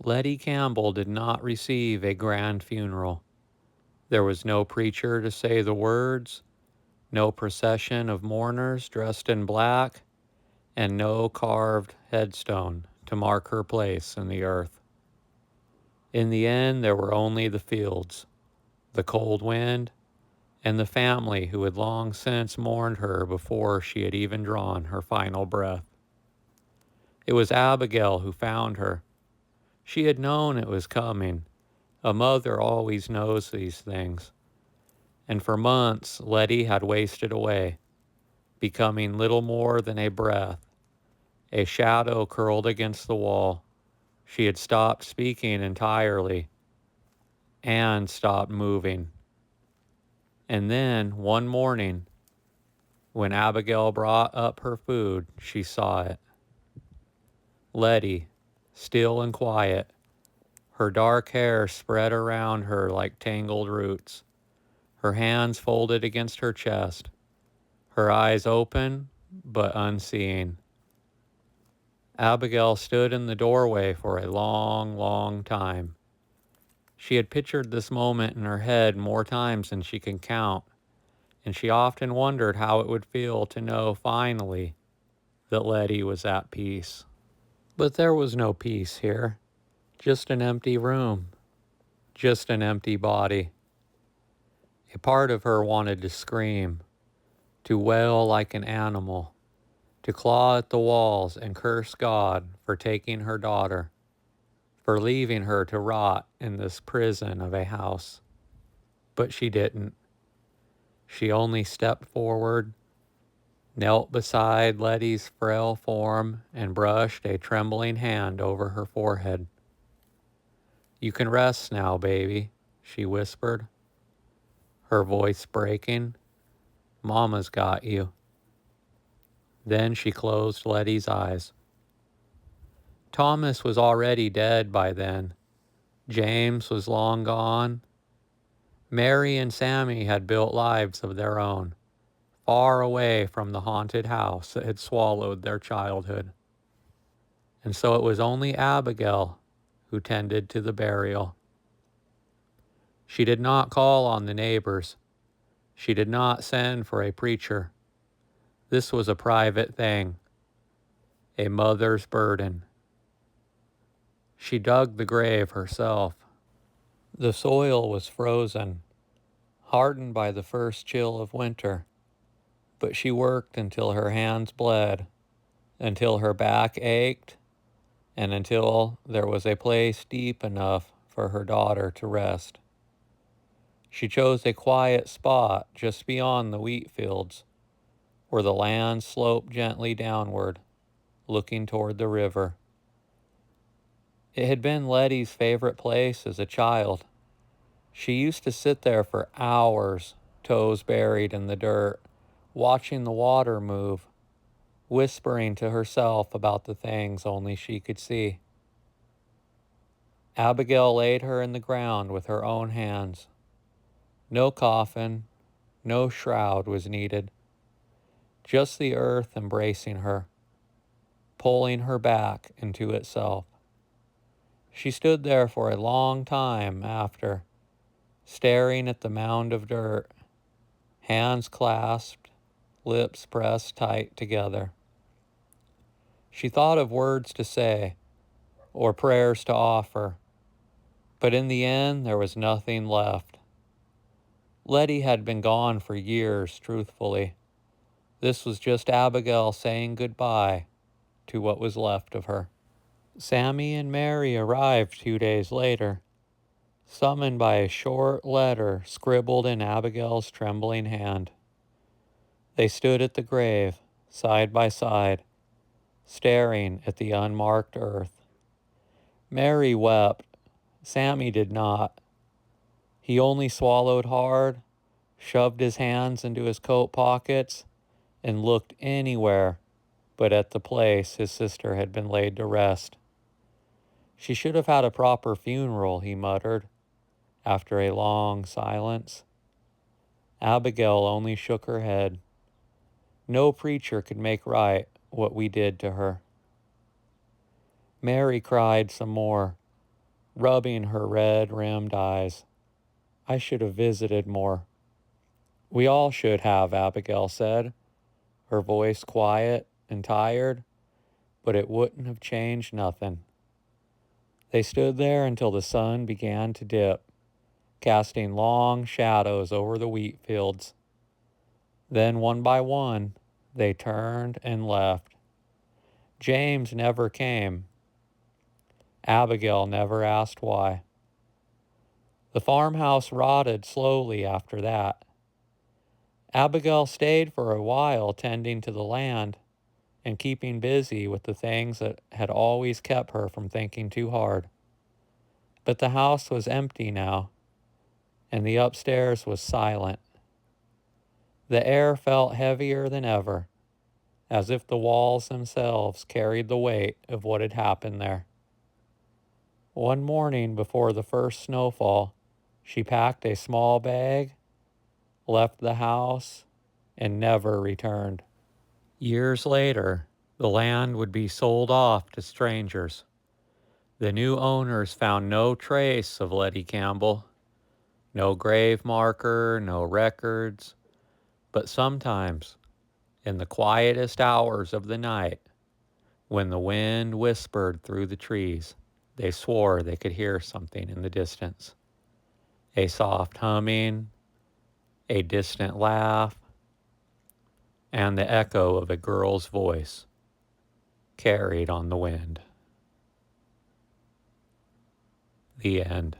Letty Campbell did not receive a grand funeral. There was no preacher to say the words, no procession of mourners dressed in black, and no carved headstone to mark her place in the earth. In the end, there were only the fields, the cold wind, and the family who had long since mourned her before she had even drawn her final breath. It was Abigail who found her. She had known it was coming. A mother always knows these things. And for months, Letty had wasted away, becoming little more than a breath, a shadow curled against the wall. She had stopped speaking entirely and stopped moving. And then, one morning, when Abigail brought up her food, she saw it. Letty, still and quiet, her dark hair spread around her like tangled roots, her hands folded against her chest, her eyes open but unseeing. Abigail stood in the doorway for a long, long time. She had pictured this moment in her head more times than she can count, and she often wondered how it would feel to know finally that Letty was at peace. But there was no peace here, just an empty room, just an empty body. A part of her wanted to scream, to wail like an animal, to claw at the walls and curse God for taking her daughter, for leaving her to rot in this prison of a house. But she didn't. She only stepped forward, knelt beside Letty's frail form, and brushed a trembling hand over her forehead. "You can rest now, baby," she whispered, her voice breaking. "Mama's got you." Then she closed Letty's eyes. Thomas was already dead by then. James was long gone. Mary and Sammy had built lives of their own, far away from the haunted house that had swallowed their childhood. And so it was only Abigail who tended to the burial. She did not call on the neighbors. She did not send for a preacher. This was a private thing, a mother's burden. She dug the grave herself. The soil was frozen, hardened by the first chill of winter, but she worked until her hands bled, until her back ached, and until there was a place deep enough for her daughter to rest. She chose a quiet spot just beyond the wheat fields, where the land sloped gently downward, looking toward the river. It had been Letty's favorite place as a child. She used to sit there for hours, toes buried in the dirt, watching the water move, whispering to herself about the things only she could see. Abigail laid her in the ground with her own hands. No coffin, no shroud was needed, just the earth embracing her, pulling her back into itself. She stood there for a long time after, staring at the mound of dirt, hands clasped, lips pressed tight together. She thought of words to say or prayers to offer, but in the end there was nothing left. Letty had been gone for years, truthfully. This was just Abigail saying goodbye to what was left of her. Sammy and Mary arrived 2 days later, summoned by a short letter scribbled in Abigail's trembling hand. They stood at the grave, side by side, staring at the unmarked earth. Mary wept. Sammy did not. He only swallowed hard, shoved his hands into his coat pockets, and looked anywhere but at the place his sister had been laid to rest. "She should have had a proper funeral," he muttered, after a long silence. Abigail only shook her head. "No preacher could make right what we did to her." Mary cried some more. rubbing her red-rimmed eyes. I should have visited more. We all should have, Abigail said, her voice quiet and tired, but it wouldn't have changed nothing. They stood there until the sun began to dip, casting long shadows over the wheat fields. Then, one by one, they turned and left. James never came. Abigail never asked why. The farmhouse rotted slowly after that. Abigail stayed for a while tending to the land and keeping busy with the things that had always kept her from thinking too hard. But the house was empty now, and the upstairs was silent. The air felt heavier than ever, as if the walls themselves carried the weight of what had happened there. One morning before the first snowfall, she packed a small bag, left the house, and never returned. Years later, the land would be sold off to strangers. The new owners found no trace of Letty Campbell, no grave marker, no records, but sometimes, in the quietest hours of the night, when the wind whispered through the trees, they swore they could hear something in the distance. A soft humming, a distant laugh, and the echo of a girl's voice carried on the wind. The end.